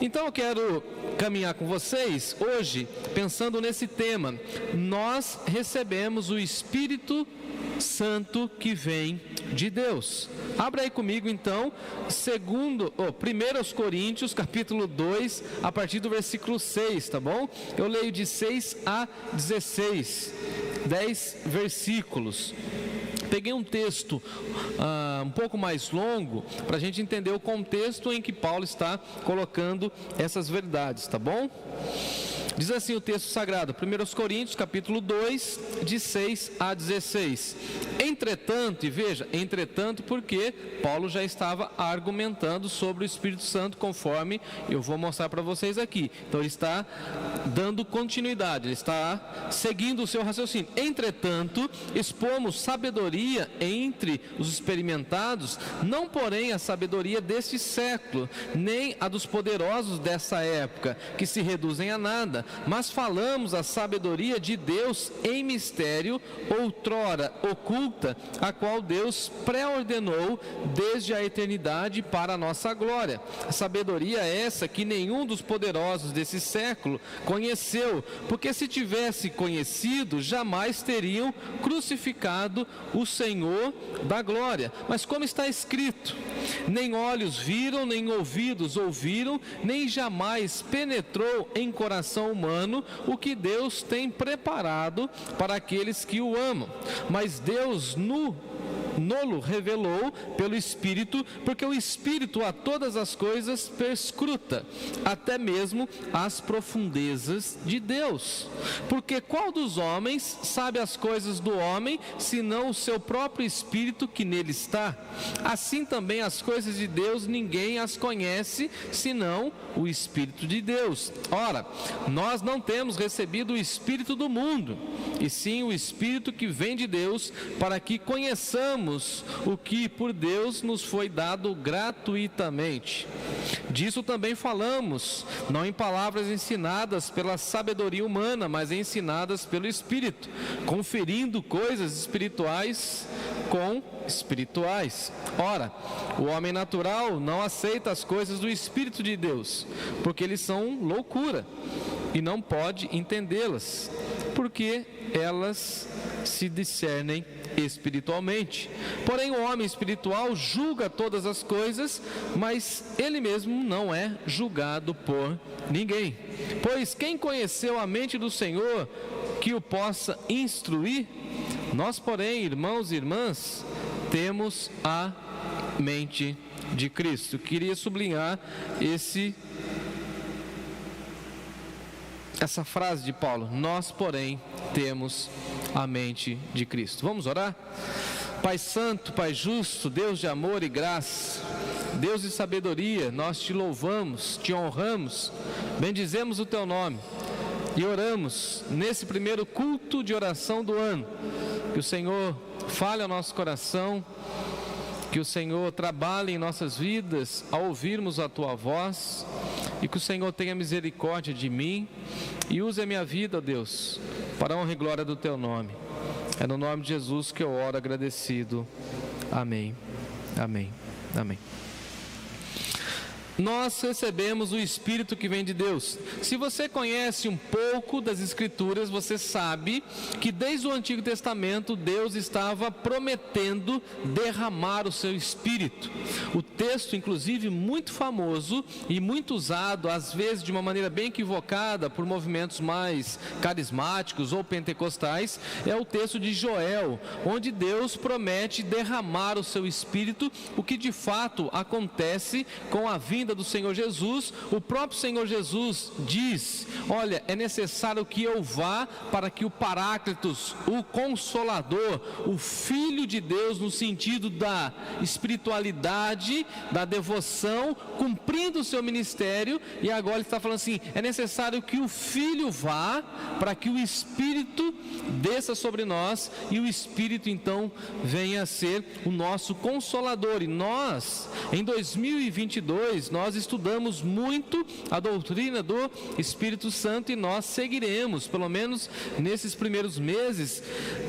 Então eu quero caminhar com vocês hoje pensando nesse tema. Nós recebemos o Espírito Santo que vem de Deus. Abra aí comigo então, 1 Coríntios, capítulo 2, a partir do versículo 6, tá bom? Eu leio de 6 a 16, 10 versículos. Peguei um texto um pouco mais longo para a gente entender o contexto em que Paulo está colocando essas verdades, tá bom? Diz assim o texto sagrado, 1 Coríntios, capítulo 2, de 6 a 16. Entretanto, e veja, entretanto, porque Paulo já estava argumentando sobre o Espírito Santo, conforme eu vou mostrar para vocês aqui. Então ele está dando continuidade, ele está seguindo o seu raciocínio. Entretanto, expomos sabedoria entre os experimentados, não porém a sabedoria deste século, nem a dos poderosos dessa época, que se reduzem a nada, mas falamos a sabedoria de Deus em mistério, outrora oculta, a qual Deus pré-ordenou desde a eternidade para a nossa glória. A sabedoria essa que nenhum dos poderosos desse século conheceu, porque se tivesse conhecido, jamais teriam crucificado o Senhor da glória. Mas como está escrito, nem olhos viram, nem ouvidos ouviram, nem jamais penetrou em coração humano o que Deus tem preparado para aqueles que o amam. Mas Deus nolo revelou pelo Espírito, porque o Espírito a todas as coisas perscruta, até mesmo as profundezas de Deus. Porque qual dos homens sabe as coisas do homem, senão o seu próprio Espírito que nele está? Assim também as coisas de Deus ninguém as conhece, senão o Espírito de Deus. Ora, nós não temos recebido o Espírito do mundo, e sim o Espírito que vem de Deus, para que conheçamos o que por Deus nos foi dado gratuitamente. Disso também falamos, não em palavras ensinadas pela sabedoria humana, mas ensinadas pelo Espírito, conferindo coisas espirituais com espirituais. Ora, o homem natural não aceita as coisas do Espírito de Deus, porque eles são loucura, e não pode entendê-las, porque elas se discernem espiritualmente. Porém o homem espiritual julga todas as coisas, mas ele mesmo não é julgado por ninguém. Pois quem conheceu a mente do Senhor que o possa instruir? Nós, porém, irmãos e irmãs, temos a mente de Cristo. Queria sublinhar essa frase de Paulo: nós, porém, temos a mente de Cristo. Vamos orar? Pai santo, Pai justo, Deus de amor e graça, Deus de sabedoria, nós te louvamos, te honramos, bendizemos o teu nome e oramos nesse primeiro culto de oração do ano, que o Senhor fale ao nosso coração, que o Senhor trabalhe em nossas vidas ao ouvirmos a tua voz, e que o Senhor tenha misericórdia de mim e use a minha vida, Deus, para a honra e glória do teu nome. É no nome de Jesus que eu oro agradecido. Amém. Amém. Amém. Nós recebemos o Espírito que vem de Deus. Se você conhece um pouco das Escrituras, você sabe que desde o Antigo Testamento Deus estava prometendo derramar o seu Espírito. O texto, inclusive, muito famoso e muito usado, às vezes de uma maneira bem equivocada, por movimentos mais carismáticos ou pentecostais, é o texto de Joel, onde Deus promete derramar o seu Espírito, o que de fato acontece com a vinda do Senhor Jesus. O próprio Senhor Jesus diz: olha, é necessário que eu vá para que o Paráclitos, o Consolador, o Filho de Deus no sentido da espiritualidade, da devoção, cumprindo o seu ministério. E agora ele está falando assim: é necessário que o Filho vá para que o Espírito desça sobre nós, e o Espírito então venha a ser o nosso Consolador. E nós, em 2022, nós estudamos muito a doutrina do Espírito Santo e nós seguiremos, pelo menos nesses primeiros meses,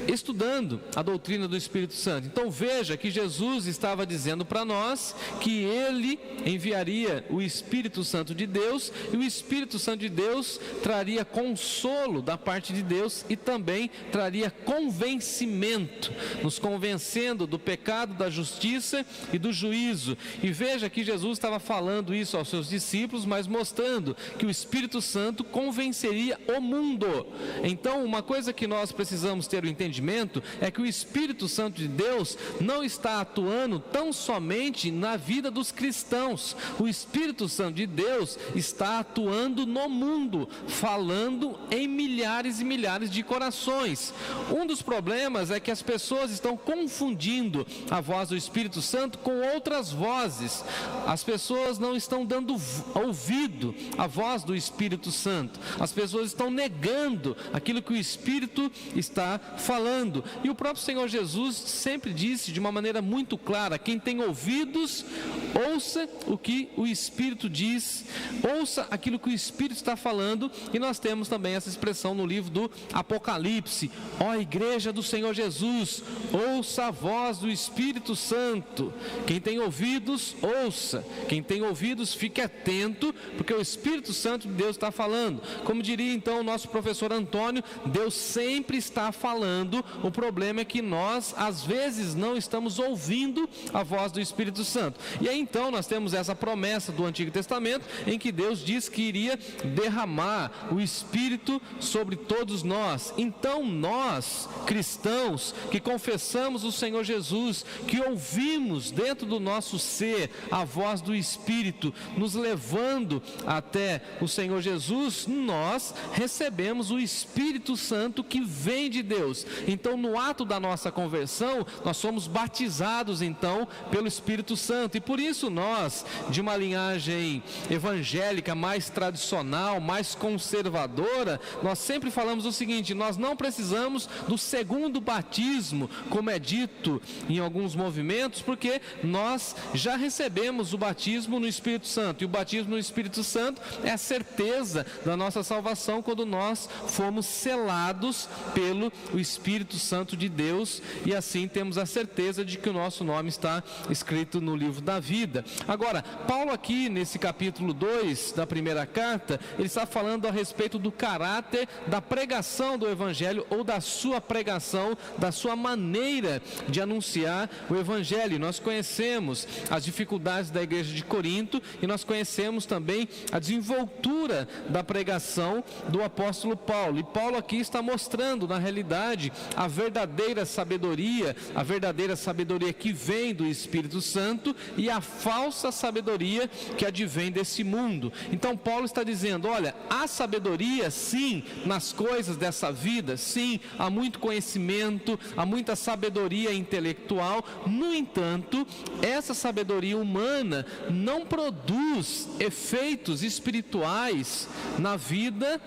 estudando a doutrina do Espírito Santo. Então veja que Jesus estava dizendo para nós que Ele enviaria o Espírito Santo de Deus, e o Espírito Santo de Deus traria consolo da parte de Deus e também traria convencimento, nos convencendo do pecado, da justiça e do juízo. E veja que Jesus estava falando isso aos seus discípulos, mas mostrando que o Espírito Santo convenceria o mundo. Então, uma coisa que nós precisamos ter o entendimento é que o Espírito Santo de Deus não está atuando tão somente na vida dos cristãos. O Espírito Santo de Deus está atuando no mundo, falando em milhares e milhares de corações. Um dos problemas é que as pessoas estão confundindo a voz do Espírito Santo com outras vozes. As pessoas não estão dando ouvido à voz do Espírito Santo. As pessoas estão negando aquilo que o Espírito está falando. E o próprio Senhor Jesus sempre disse de uma maneira muito clara: quem tem ouvidos, ouça o que o Espírito diz, ouça aquilo que o Espírito está falando. E nós temos também essa expressão no livro do Apocalipse: ó igreja do Senhor Jesus, ouça a voz do Espírito Santo. Quem tem ouvidos, ouça. Quem tem ouvidos, fique atento, porque o Espírito Santo de Deus está falando. Como diria então o nosso professor Antônio, Deus sempre está falando. O problema é que nós às vezes não estamos ouvindo a voz do Espírito Santo. E aí então nós temos essa promessa do Antigo Testamento, em que Deus diz que iria derramar o Espírito sobre todos nós. Então nós, cristãos, que confessamos o Senhor Jesus, que ouvimos dentro do nosso ser a voz do Espírito nos levando até o Senhor Jesus, nós recebemos o Espírito Santo que vem de Deus. Então no ato da nossa conversão, nós somos batizados então pelo Espírito Santo. E por isso nós, de uma linhagem evangélica mais tradicional, mais conservadora, nós sempre falamos o seguinte: nós não precisamos do segundo batismo, como é dito em alguns movimentos, porque nós já recebemos o batismo no Espírito Santo. E o batismo no Espírito Santo é a certeza da nossa salvação quando nós fomos selados pelo Espírito Santo de Deus, e assim temos a certeza de que o nosso nome está escrito no livro da vida. Agora, Paulo aqui nesse capítulo 2 da primeira carta, ele está falando a respeito do caráter da pregação do Evangelho, ou da sua pregação, da sua maneira de anunciar o Evangelho. Nós conhecemos as dificuldades da igreja de Corinto, e nós conhecemos também a desenvoltura da pregação do apóstolo Paulo. E Paulo aqui está mostrando, na realidade, a verdadeira sabedoria que vem do Espírito Santo, e a falsa sabedoria que advém desse mundo. Então Paulo está dizendo: olha, há sabedoria sim nas coisas dessa vida, sim, há muito conhecimento, há muita sabedoria intelectual. No entanto, essa sabedoria humana não produz efeitos espirituais na vida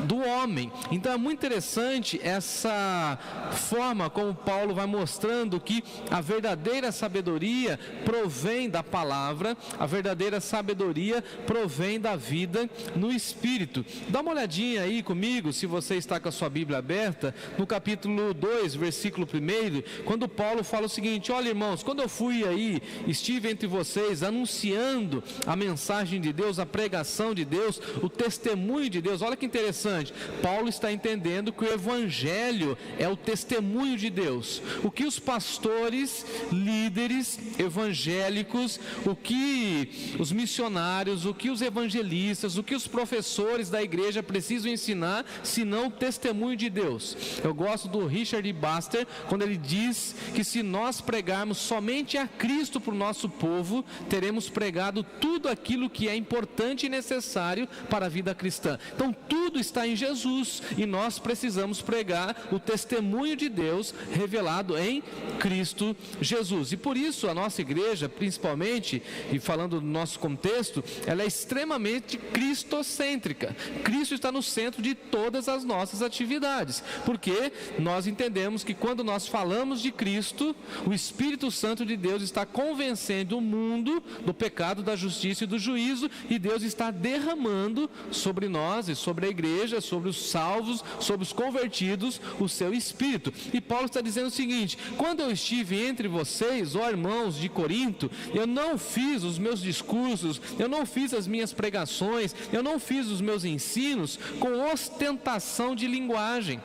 do homem. Então é muito interessante essa forma como Paulo vai mostrando que a verdadeira sabedoria provém da palavra, a verdadeira sabedoria provém da vida no Espírito. Dá uma olhadinha aí comigo, se você está com a sua Bíblia aberta, no capítulo 2, versículo 1, quando Paulo fala o seguinte: olha, irmãos, quando eu fui aí, estive entre vocês anunciando a mensagem de Deus, a pregação de Deus, o testemunho de Deus. Olha que interessante, Paulo está entendendo que o Evangelho é o testemunho de Deus. O que os pastores, líderes evangélicos, o que os missionários, o que os evangelistas, o que os professores da igreja precisam ensinar, senão o testemunho de Deus. Eu gosto do Richard Baxter, quando ele diz que se nós pregarmos somente a Cristo para o nosso povo, teremos pregado tudo aquilo que é importante e necessário para a vida cristã. Então tudo está está em Jesus, e nós precisamos pregar o testemunho de Deus revelado em Cristo Jesus. E por isso a nossa igreja, principalmente, e falando do nosso contexto, ela é extremamente cristocêntrica. Cristo está no centro de todas as nossas atividades, porque nós entendemos que quando nós falamos de Cristo, o Espírito Santo de Deus está convencendo o mundo do pecado, da justiça e do juízo, e Deus está derramando sobre nós e sobre a igreja, sobre os salvos, sobre os convertidos, o seu Espírito. E Paulo está dizendo o seguinte: quando eu estive entre vocês, ó irmãos de Corinto, eu não fiz os meus discursos, eu não fiz as minhas pregações, eu não fiz os meus ensinos com ostentação de linguagem.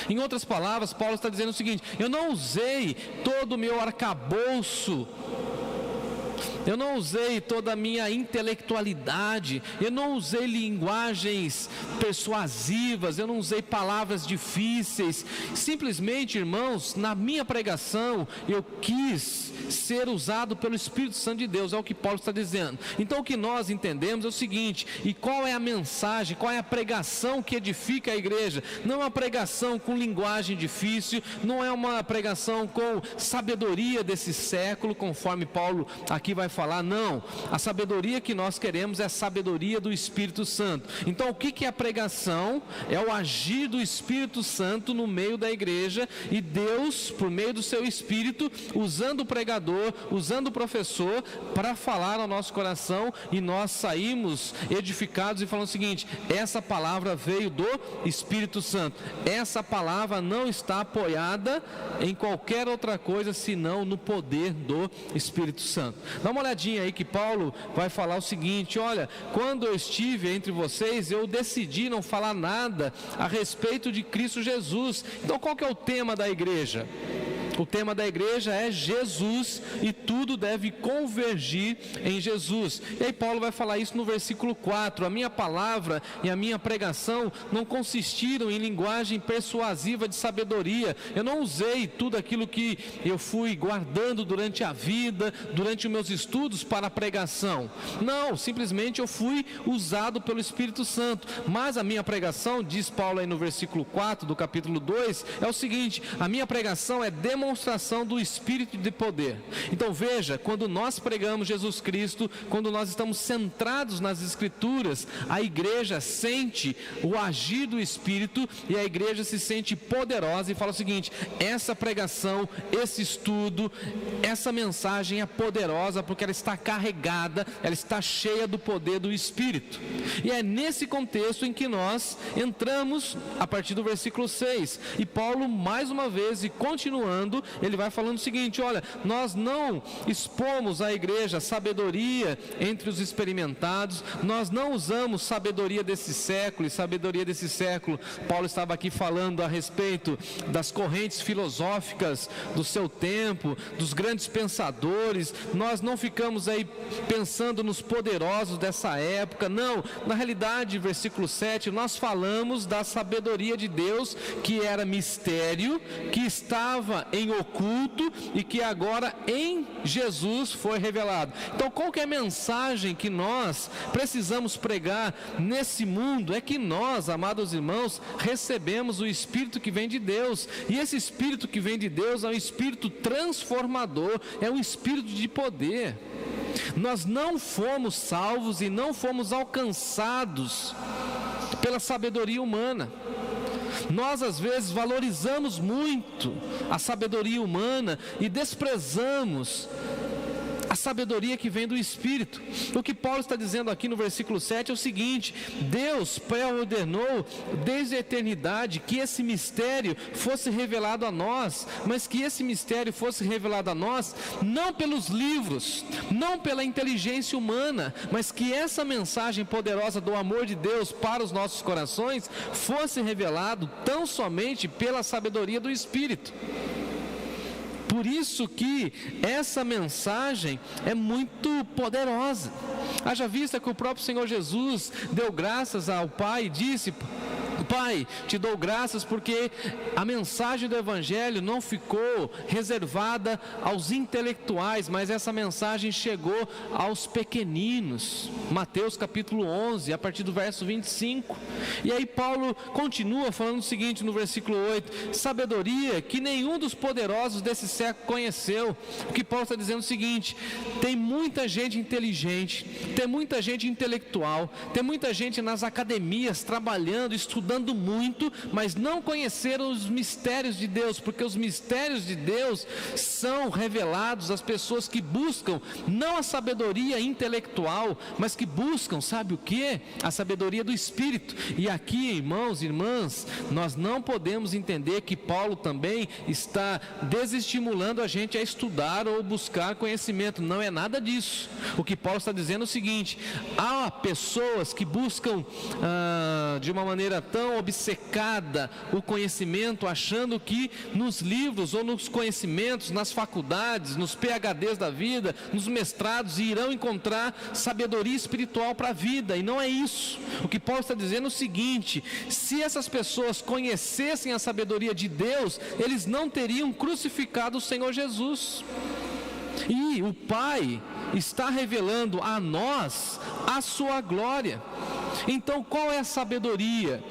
Em outras palavras, Paulo está dizendo o seguinte: eu não usei todo o meu arcabouço, eu não usei toda a minha intelectualidade, eu não usei linguagens persuasivas, eu não usei palavras difíceis. Simplesmente, irmãos, na minha pregação, eu quis ser usado pelo Espírito Santo de Deus, é o que Paulo está dizendo. Então o que nós entendemos é o seguinte: e qual é a mensagem, qual é a pregação que edifica a igreja? Não é uma pregação com linguagem difícil, não é uma pregação com sabedoria desse século, conforme Paulo aqui vai falar, não. A sabedoria que nós queremos é a sabedoria do Espírito Santo. Então o que é a pregação? É o agir do Espírito Santo no meio da igreja, e Deus, por meio do seu Espírito, usando o pregador, usando o professor, para falar ao nosso coração, e nós saímos edificados e falando o seguinte: essa palavra veio do Espírito Santo, essa palavra não está apoiada em qualquer outra coisa senão no poder do Espírito Santo. Dá uma olhadinha aí que Paulo vai falar o seguinte: olha, quando eu estive entre vocês, eu decidi não falar nada a respeito de Cristo Jesus. Então qual que é o tema da igreja? O tema da igreja é Jesus, e tudo deve convergir em Jesus. E aí Paulo vai falar isso no versículo 4. A minha palavra e a minha pregação não consistiram em linguagem persuasiva de sabedoria. Eu não usei tudo aquilo que eu fui guardando durante a vida, durante os meus estudos para a pregação. Não, simplesmente eu fui usado pelo Espírito Santo. Mas a minha pregação, diz Paulo aí no versículo 4 do capítulo 2, é o seguinte: a minha pregação é demonstração do Espírito de poder. Então veja, quando nós pregamos Jesus Cristo, quando nós estamos centrados nas Escrituras, a igreja sente o agir do Espírito, e a igreja se sente poderosa e fala o seguinte: essa pregação, esse estudo, essa mensagem é poderosa porque ela está carregada, ela está cheia do poder do Espírito. E é nesse contexto em que nós entramos a partir do versículo 6, e Paulo, mais uma vez e continuando, ele vai falando o seguinte: olha, nós não expomos à igreja sabedoria entre os experimentados, nós não usamos sabedoria desse século, e sabedoria desse século, Paulo estava aqui falando a respeito das correntes filosóficas do seu tempo, dos grandes pensadores. Nós não ficamos aí pensando nos poderosos dessa época, não. Na realidade, versículo 7, nós falamos da sabedoria de Deus, que era mistério, que estava em oculto e que agora em Jesus foi revelado. Então qual que é a mensagem que nós precisamos pregar nesse mundo? É que nós, amados irmãos, recebemos o Espírito que vem de Deus, e esse Espírito que vem de Deus é um Espírito transformador, é um Espírito de poder. Nós não fomos salvos e não fomos alcançados pela sabedoria humana. Nós às vezes valorizamos muito a sabedoria humana e desprezamos a sabedoria que vem do Espírito. O que Paulo está dizendo aqui no versículo 7 é o seguinte: Deus pré-ordenou desde a eternidade que esse mistério fosse revelado a nós, mas que esse mistério fosse revelado a nós não pelos livros, não pela inteligência humana, mas que essa mensagem poderosa do amor de Deus para os nossos corações fosse revelado tão somente pela sabedoria do Espírito. Por isso que essa mensagem é muito poderosa. Haja vista que o próprio Senhor Jesus deu graças ao Pai e disse: Pai, te dou graças porque a mensagem do Evangelho não ficou reservada aos intelectuais, mas essa mensagem chegou aos pequeninos. Mateus capítulo 11, a partir do verso 25. E aí Paulo continua falando o seguinte no versículo 8: sabedoria que nenhum dos poderosos desse século conheceu. O que Paulo está dizendo é o seguinte: tem muita gente inteligente, tem muita gente intelectual, tem muita gente nas academias trabalhando, estudando muito, mas não conheceram os mistérios de Deus, porque os mistérios de Deus são revelados às pessoas que buscam não a sabedoria intelectual, mas que buscam, sabe o que? A sabedoria do Espírito. E aqui, irmãos e irmãs, nós não podemos entender que Paulo também está desestimulando a gente a estudar ou buscar conhecimento. Não é nada disso. O que Paulo está dizendo é o seguinte: há pessoas que buscam de uma maneira tão obcecada o conhecimento, achando que nos livros ou nos conhecimentos, nas faculdades, nos PhDs da vida, nos mestrados, irão encontrar sabedoria espiritual para a vida, e não é isso. O que Paulo está dizendo é o seguinte: se essas pessoas conhecessem a sabedoria de Deus, eles não teriam crucificado o Senhor Jesus. E o Pai está revelando a nós a sua glória. Então, qual é a sabedoria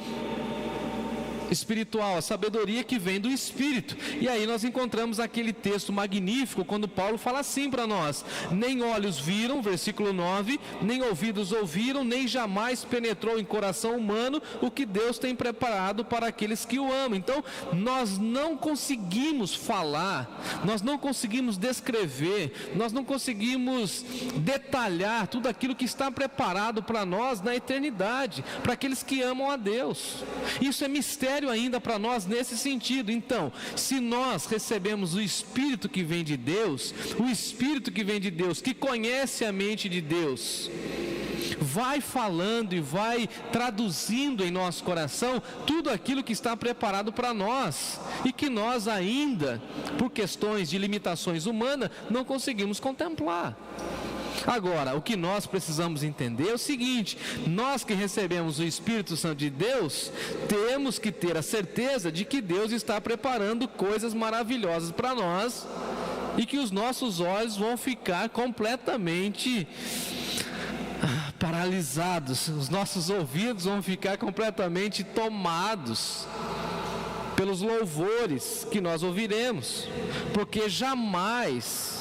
espiritual? A sabedoria que vem do Espírito. E aí nós encontramos aquele texto magnífico quando Paulo fala assim para nós: nem olhos viram, versículo 9, nem ouvidos ouviram, nem jamais penetrou em coração humano o que Deus tem preparado para aqueles que o amam. Então nós não conseguimos falar, nós não conseguimos descrever, nós não conseguimos detalhar tudo aquilo que está preparado para nós na eternidade, para aqueles que amam a Deus. Isso é mistério ainda para nós nesse sentido. Então, se nós recebemos o Espírito que vem de Deus, o Espírito que vem de Deus, que conhece a mente de Deus, vai falando e vai traduzindo em nosso coração tudo aquilo que está preparado para nós e que nós ainda, por questões de limitações humanas, não conseguimos contemplar. Agora, o que nós precisamos entender é o seguinte: nós que recebemos o Espírito Santo de Deus, temos que ter a certeza de que Deus está preparando coisas maravilhosas para nós e que os nossos olhos vão ficar completamente paralisados, os nossos ouvidos vão ficar completamente tomados pelos louvores que nós ouviremos, porque jamais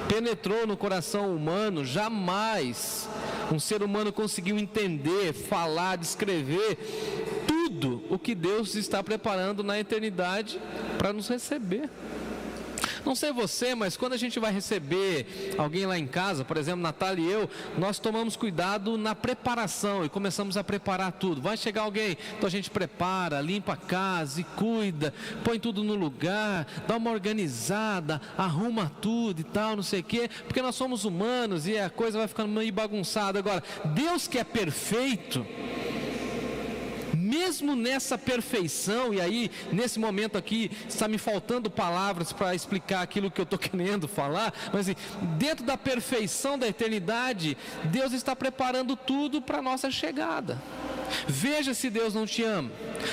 penetrou no coração humano, jamais um ser humano conseguiu entender, falar, descrever tudo o que Deus está preparando na eternidade para nos receber. Não sei você, mas quando a gente vai receber alguém lá em casa, por exemplo, Natália e eu, nós tomamos cuidado na preparação e começamos a preparar tudo. Vai chegar alguém, então a gente prepara, limpa a casa e cuida, põe tudo no lugar, dá uma organizada, arruma tudo e tal, não sei o quê, porque nós somos humanos e a coisa vai ficando meio bagunçada. Agora, Deus que é perfeito, mesmo nessa perfeição, e aí nesse momento aqui está me faltando palavras para explicar aquilo que eu estou querendo falar, mas assim, dentro da perfeição da eternidade, Deus está preparando tudo para a nossa chegada. Veja se Deus não te ama,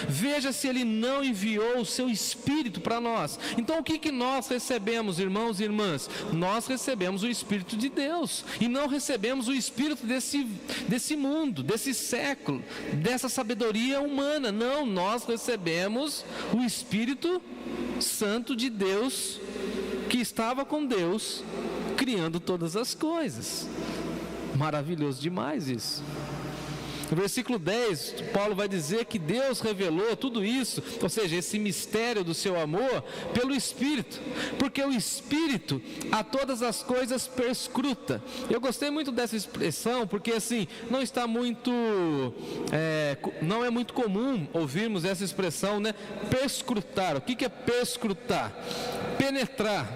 veja se Ele não enviou o seu Espírito para nós. Então o que nós recebemos, irmãos e irmãs? Nós recebemos o Espírito de Deus, e não recebemos o Espírito desse mundo, desse século, dessa sabedoria humana. Não, nós recebemos o Espírito Santo de Deus, que estava com Deus, criando todas as coisas. Maravilhoso demais isso. No versículo 10, Paulo vai dizer que Deus revelou tudo isso, ou seja, esse mistério do seu amor, pelo Espírito, porque o Espírito a todas as coisas perscruta. Eu gostei muito dessa expressão, porque assim, não é muito comum ouvirmos essa expressão, né? Perscrutar. O que é perscrutar? Penetrar,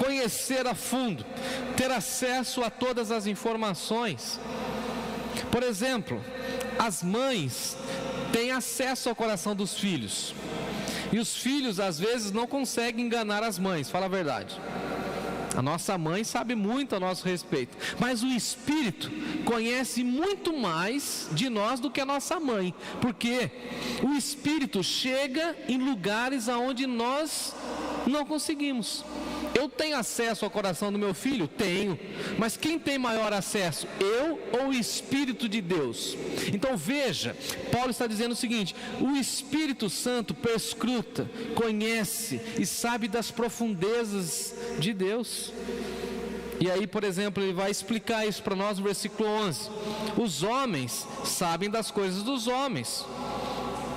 conhecer a fundo, ter acesso a todas as informações. Por exemplo, as mães têm acesso ao coração dos filhos, e os filhos às vezes não conseguem enganar as mães, fala a verdade. A nossa mãe sabe muito a nosso respeito, mas o Espírito conhece muito mais de nós do que a nossa mãe, porque o Espírito chega em lugares aonde nós não conseguimos. Eu tenho acesso ao coração do meu filho? Tenho. Mas quem tem maior acesso? Eu ou o Espírito de Deus? Então veja, Paulo está dizendo o seguinte: o Espírito Santo perscruta, conhece e sabe das profundezas de Deus. E aí, por exemplo, ele vai explicar isso para nós no versículo 11. Os homens sabem das coisas dos homens,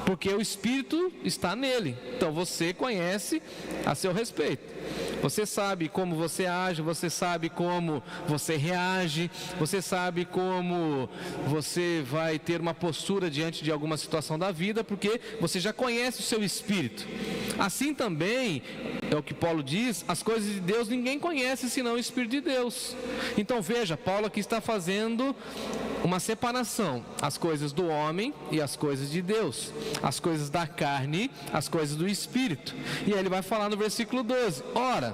porque o Espírito está nele. Então você conhece a seu respeito. Você sabe como você age, você sabe como você reage, você sabe como você vai ter uma postura diante de alguma situação da vida, porque você já conhece o seu espírito. Assim também, é o que Paulo diz, as coisas de Deus ninguém conhece senão o Espírito de Deus. Então veja, Paulo aqui está fazendo uma separação: as coisas do homem e as coisas de Deus, as coisas da carne, as coisas do Espírito. E aí ele vai falar no versículo 12: ora,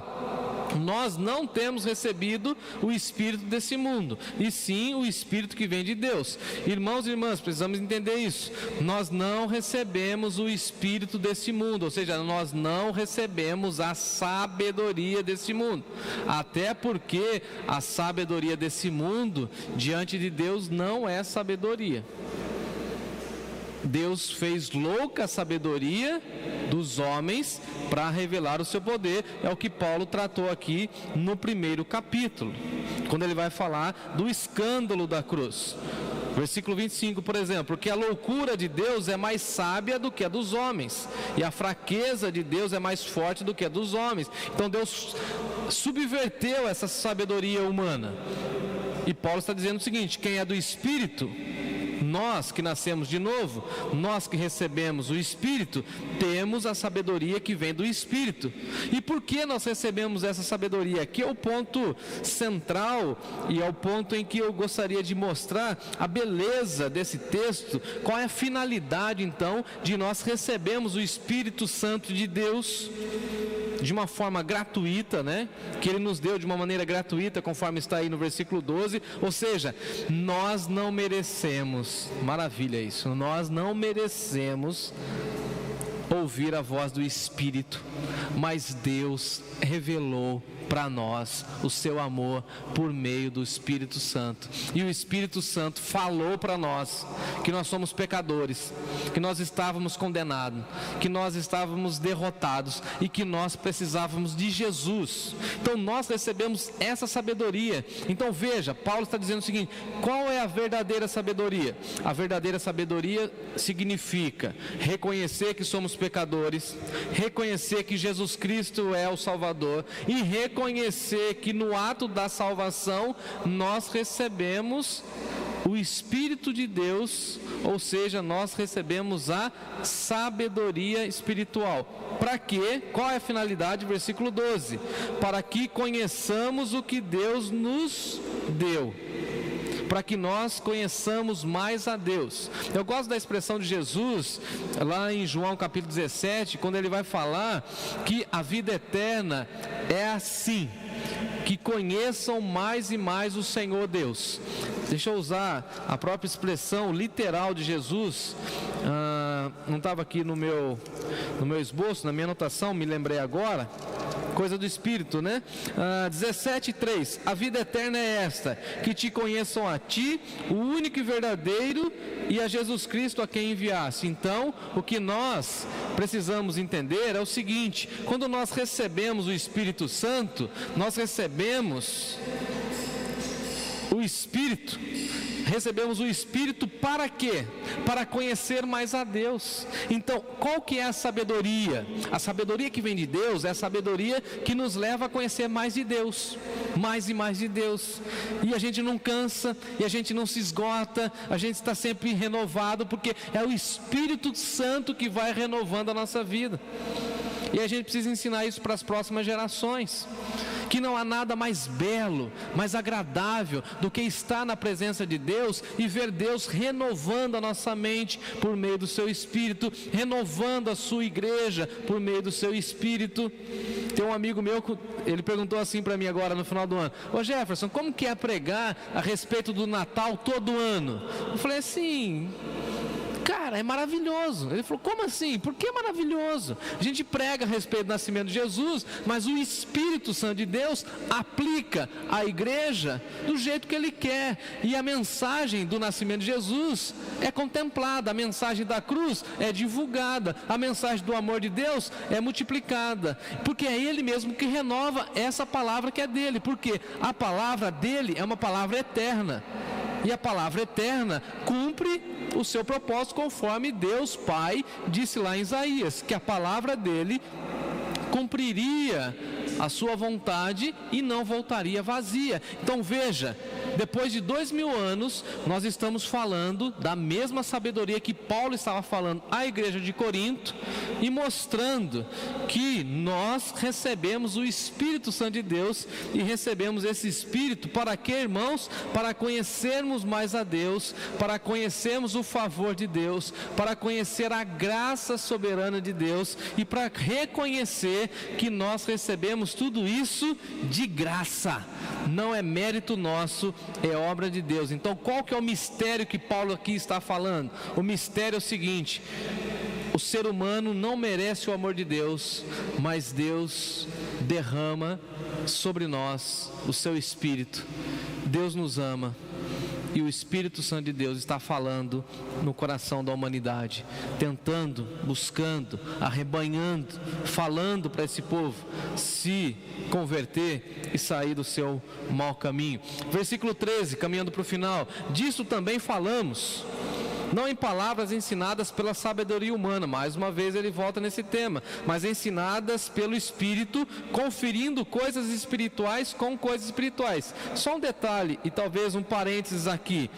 nós não temos recebido o espírito desse mundo, e sim o Espírito que vem de Deus. Irmãos e irmãs, precisamos entender isso. Nós não recebemos o espírito desse mundo, ou seja, nós não recebemos a sabedoria desse mundo, até porque a sabedoria desse mundo diante de Deus não é sabedoria. Deus fez louca a sabedoria dos homens para revelar o seu poder. É o que Paulo tratou aqui no primeiro capítulo, quando ele vai falar do escândalo da cruz. Versículo 25, por exemplo: porque a loucura de Deus é mais sábia do que a dos homens, e a fraqueza de Deus é mais forte do que a dos homens. Então Deus subverteu essa sabedoria humana. E Paulo está dizendo o seguinte: quem é do Espírito, nós que nascemos de novo, nós que recebemos o Espírito, temos a sabedoria que vem do Espírito. E por que nós recebemos essa sabedoria? Aqui é o ponto central e é o ponto em que eu gostaria de mostrar a beleza desse texto. Qual é a finalidade então de nós recebermos o Espírito Santo de Deus de uma forma gratuita, né? Que Ele nos deu de uma maneira gratuita, conforme está aí no versículo 12. Ou seja, nós não merecemos, maravilha isso, nós não merecemos ouvir a voz do Espírito, mas Deus revelou para nós o seu amor por meio do Espírito Santo. E o Espírito Santo falou para nós que nós somos pecadores, que nós estávamos condenados, que nós estávamos derrotados e que nós precisávamos de Jesus. Então nós recebemos essa sabedoria. Então veja, Paulo está dizendo o seguinte: qual é a verdadeira sabedoria? A verdadeira sabedoria significa reconhecer que somos pecadores, reconhecer que Jesus Cristo é o Salvador e reconhecer que no ato da salvação nós recebemos o Espírito de Deus, ou seja, nós recebemos a sabedoria espiritual. Para quê? Qual é a finalidade? Versículo 12: para que conheçamos o que Deus nos deu, para que nós conheçamos mais a Deus. Eu gosto da expressão de Jesus lá em João capítulo 17, quando ele vai falar que a vida eterna é assim: que conheçam mais e mais o Senhor Deus. Deixa eu usar a própria expressão literal de Jesus. Não estava aqui no meu esboço, na minha anotação, me lembrei agora. Coisa do Espírito, né? 17:3: a vida eterna é esta, que te conheçam a ti, o único e verdadeiro, e a Jesus Cristo a quem enviaste. Então, o que nós precisamos entender é o seguinte: quando nós recebemos o Espírito Santo, nós recebemos o Espírito. Recebemos o Espírito para quê? Para conhecer mais a Deus. Então, qual que é a sabedoria? A sabedoria que vem de Deus é a sabedoria que nos leva a conhecer mais de Deus, mais e mais de Deus. E a gente não cansa, e a gente não se esgota, a gente está sempre renovado, porque é o Espírito Santo que vai renovando a nossa vida. E a gente precisa ensinar isso para as próximas gerações. que não há nada mais belo, mais agradável do que estar na presença de Deus e ver Deus renovando a nossa mente por meio do seu Espírito, renovando a sua igreja por meio do seu Espírito. Tem um amigo meu, ele perguntou assim para mim agora no final do ano: ô Jefferson, como que é pregar a respeito do Natal todo ano? Eu falei assim: cara, é maravilhoso. Ele falou: como assim? Por que maravilhoso? A gente prega a respeito do nascimento de Jesus, mas o Espírito Santo de Deus aplica a igreja do jeito que Ele quer, e a mensagem do nascimento de Jesus é contemplada, a mensagem da cruz é divulgada, a mensagem do amor de Deus é multiplicada, porque é Ele mesmo que renova essa palavra que é dele, porque a palavra dele é uma palavra eterna, e a palavra eterna cumpre o seu propósito, conforme Deus Pai disse lá em Isaías, que a palavra dele cumpriria a sua vontade e não voltaria vazia. Então veja, depois de 2000 anos, nós estamos falando da mesma sabedoria que Paulo estava falando à igreja de Corinto, e mostrando que nós recebemos o Espírito Santo de Deus, e recebemos esse Espírito para quê, irmãos? Para conhecermos mais a Deus, para conhecermos o favor de Deus, para conhecer a graça soberana de Deus, e para reconhecer que nós recebemos tudo isso de graça, não é mérito nosso, é obra de Deus. Então qual que é o mistério que Paulo aqui está falando? O mistério é o seguinte: o ser humano não merece o amor de Deus, mas Deus derrama sobre nós o seu Espírito. Deus nos ama, e o Espírito Santo de Deus está falando no coração da humanidade, tentando, buscando, arrebanhando, falando para esse povo se converter e sair do seu mau caminho. Versículo 13, caminhando para o final: disso também falamos, não em palavras ensinadas pela sabedoria humana, mais uma vez ele volta nesse tema, mas ensinadas pelo Espírito, conferindo coisas espirituais com coisas espirituais. Só um detalhe, e talvez um parênteses aqui: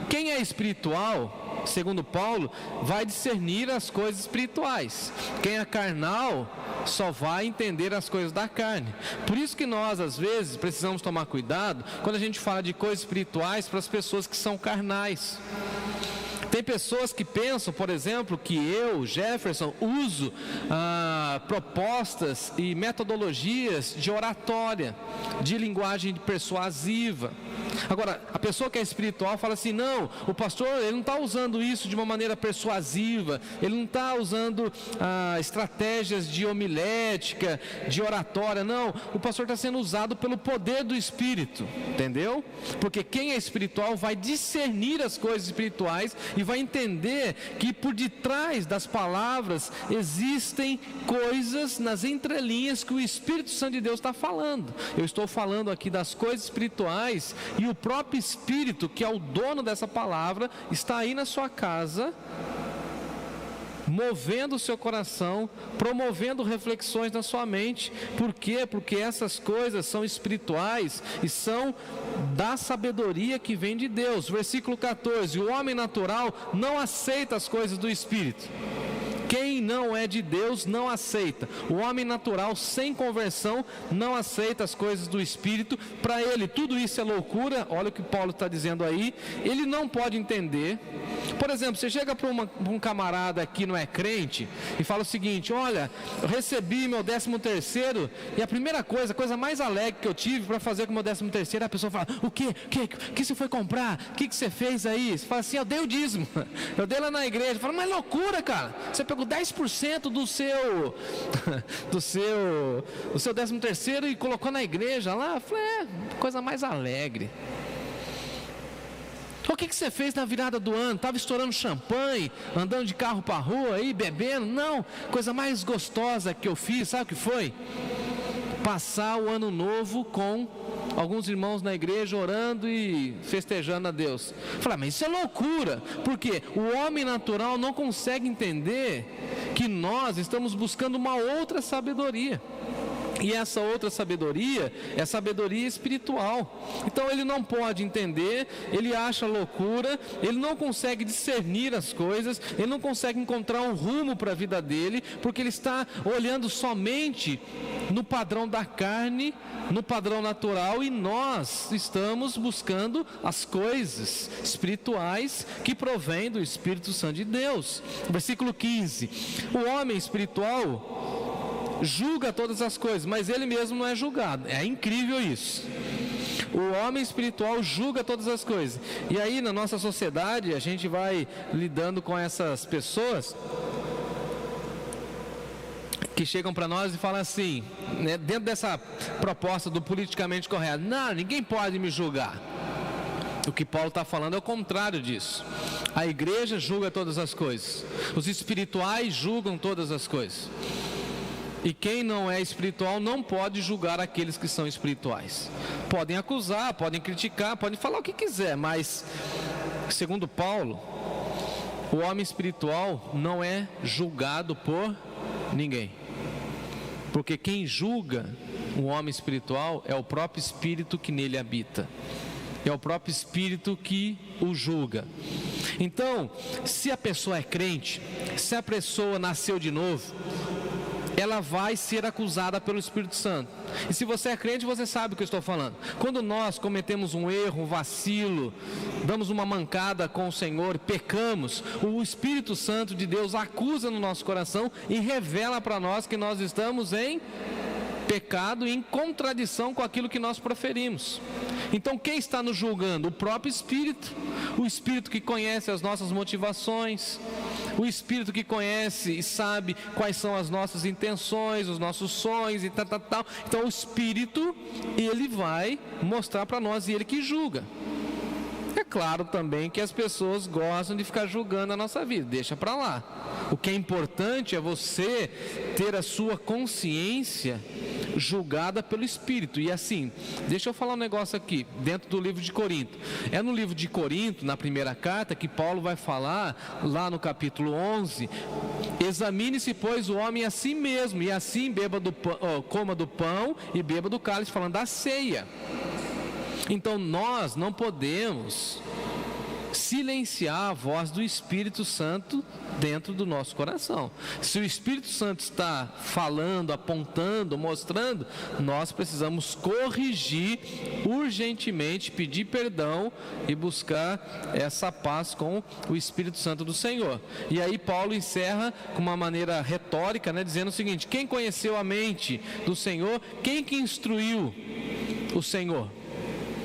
quem é espiritual, segundo Paulo, vai discernir as coisas espirituais. Quem é carnal só vai entender as coisas da carne. Por isso que nós, às vezes, precisamos tomar cuidado quando a gente fala de coisas espirituais para as pessoas que são carnais. Tem pessoas que pensam, por exemplo, que eu, Jefferson, uso propostas e metodologias de oratória, de linguagem persuasiva. Agora, a pessoa que é espiritual fala assim: não, o pastor, ele não está usando isso de uma maneira persuasiva, ele não está usando estratégias de homilética, de oratória, não, o pastor está sendo usado pelo poder do Espírito, entendeu? Porque quem é espiritual vai discernir as coisas espirituais e vai entender que por detrás das palavras existem coisas nas entrelinhas que o Espírito Santo de Deus está falando. Eu estou falando aqui das coisas espirituais, e o próprio Espírito, que é o dono dessa palavra, está aí na sua casa, movendo o seu coração, promovendo reflexões na sua mente. Por quê? Porque essas coisas são espirituais e são da sabedoria que vem de Deus. Versículo 14: o homem natural não aceita as coisas do Espírito. Quem não é de Deus não aceita. O homem natural sem conversão não aceita as coisas do Espírito. Para ele tudo isso é loucura. Olha o que Paulo está dizendo aí. Ele não pode entender. Por exemplo, você chega para um camarada que não é crente e fala o seguinte: olha, eu recebi meu 13º, e a primeira coisa, a coisa mais alegre que eu tive para fazer com o meu 13º, a pessoa fala: o que você foi comprar? O que você fez aí? Você fala assim: eu dei o dízimo, eu dei lá na igreja. Fala: mas loucura, cara, você pegou 10% do seu 13º e colocou na igreja lá. Eu falei: coisa mais alegre. O que você fez na virada do ano? Estava estourando champanhe, andando de carro para a rua aí, bebendo? Não, coisa mais gostosa que eu fiz, sabe o que foi? Passar o ano novo com alguns irmãos na igreja, orando e festejando a Deus. Falei: mas isso é loucura, porque o homem natural não consegue entender que nós estamos buscando uma outra sabedoria. E essa outra sabedoria é sabedoria espiritual. Então ele não pode entender, ele acha loucura, ele não consegue discernir as coisas, ele não consegue encontrar um rumo para a vida dele, porque ele está olhando somente no padrão da carne, no padrão natural, e nós estamos buscando as coisas espirituais que provêm do Espírito Santo de Deus. Versículo 15: o homem espiritual julga todas as coisas, mas ele mesmo não é julgado. É incrível isso. O homem espiritual julga todas as coisas. E aí na nossa sociedade a gente vai lidando com essas pessoas que chegam para nós e falam assim, né, dentro dessa proposta do politicamente correto: não, ninguém pode me julgar. O que Paulo está falando é o contrário disso. A igreja julga todas as coisas, os espirituais julgam todas as coisas. E quem não é espiritual não pode julgar aqueles que são espirituais. Podem acusar, podem criticar, podem falar o que quiser, mas, segundo Paulo, o homem espiritual não é julgado por ninguém. Porque quem julga o homem espiritual é o próprio Espírito que nele habita. É o próprio Espírito que o julga. Então, se a pessoa é crente, se a pessoa nasceu de novo, ela vai ser acusada pelo Espírito Santo. E se você é crente, você sabe o que eu estou falando. Quando nós cometemos um erro, um vacilo, damos uma mancada com o Senhor, pecamos, o Espírito Santo de Deus acusa no nosso coração e revela para nós que nós estamos em pecado e em contradição com aquilo que nós proferimos. Então quem está nos julgando? O próprio Espírito. O Espírito que conhece as nossas motivações, o Espírito que conhece e sabe quais são as nossas intenções, os nossos sonhos e tal. Então o Espírito, ele vai mostrar para nós, e ele que julga. É claro também que as pessoas gostam de ficar julgando a nossa vida, deixa para lá. O que é importante é você ter a sua consciência julgada pelo Espírito. E assim, deixa eu falar um negócio aqui, dentro do livro de Corinto. É no livro de Corinto, na primeira carta, que Paulo vai falar, lá no capítulo 11, examine-se, pois, o homem a si mesmo, e assim coma do pão e beba do cálice, falando da ceia. Então nós não podemos silenciar a voz do Espírito Santo dentro do nosso coração. Se o Espírito Santo está falando, apontando, mostrando, nós precisamos corrigir urgentemente, pedir perdão e buscar essa paz com o Espírito Santo do Senhor. E aí Paulo encerra com uma maneira retórica, né, dizendo o seguinte: quem conheceu a mente do Senhor? Quem que instruiu o Senhor?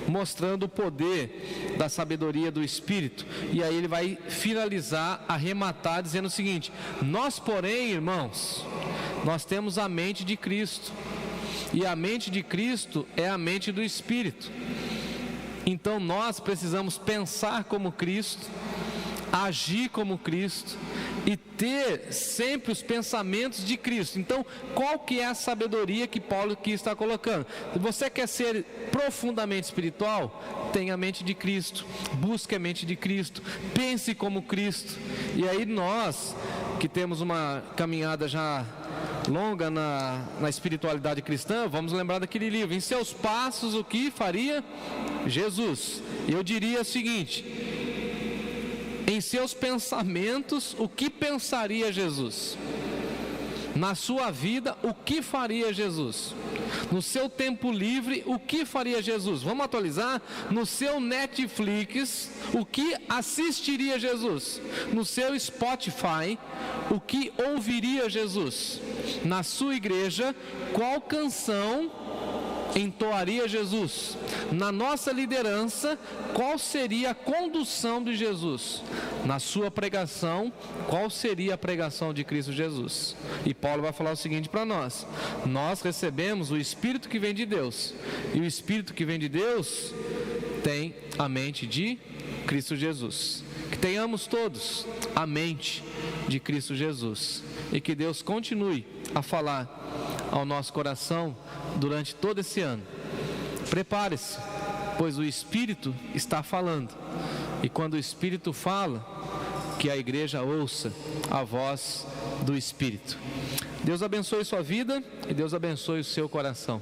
Mostrando o poder da sabedoria do Espírito. E aí ele vai finalizar, arrematar, dizendo o seguinte: nós, porém, irmãos, nós temos a mente de Cristo, e a mente de Cristo é a mente do Espírito. Então nós precisamos pensar como Cristo, agir como Cristo e ter sempre os pensamentos de Cristo. Então, qual que é a sabedoria que Paulo aqui está colocando? Se você quer ser profundamente espiritual, tenha a mente de Cristo, busque a mente de Cristo, pense como Cristo. E aí nós, que temos uma caminhada já longa na espiritualidade cristã, vamos lembrar daquele livro: em seus passos, o que faria Jesus? Eu diria o seguinte: em seus pensamentos, o que pensaria Jesus? Na sua vida, o que faria Jesus? No seu tempo livre, o que faria Jesus? Vamos atualizar? No seu Netflix, o que assistiria Jesus? No seu Spotify, o que ouviria Jesus? Na sua igreja, qual canção entoaria Jesus? Na nossa liderança, qual seria a condução de Jesus? Na sua pregação, qual seria a pregação de Cristo Jesus? E Paulo vai falar o seguinte para nós: nós recebemos o Espírito que vem de Deus, e o Espírito que vem de Deus tem a mente de Cristo Jesus. Que tenhamos todos a mente de Cristo Jesus, e que Deus continue a falar ao nosso coração durante todo esse ano. Prepare-se, pois o Espírito está falando, e quando o Espírito fala, que a igreja ouça a voz do Espírito. Deus abençoe sua vida e Deus abençoe o seu coração.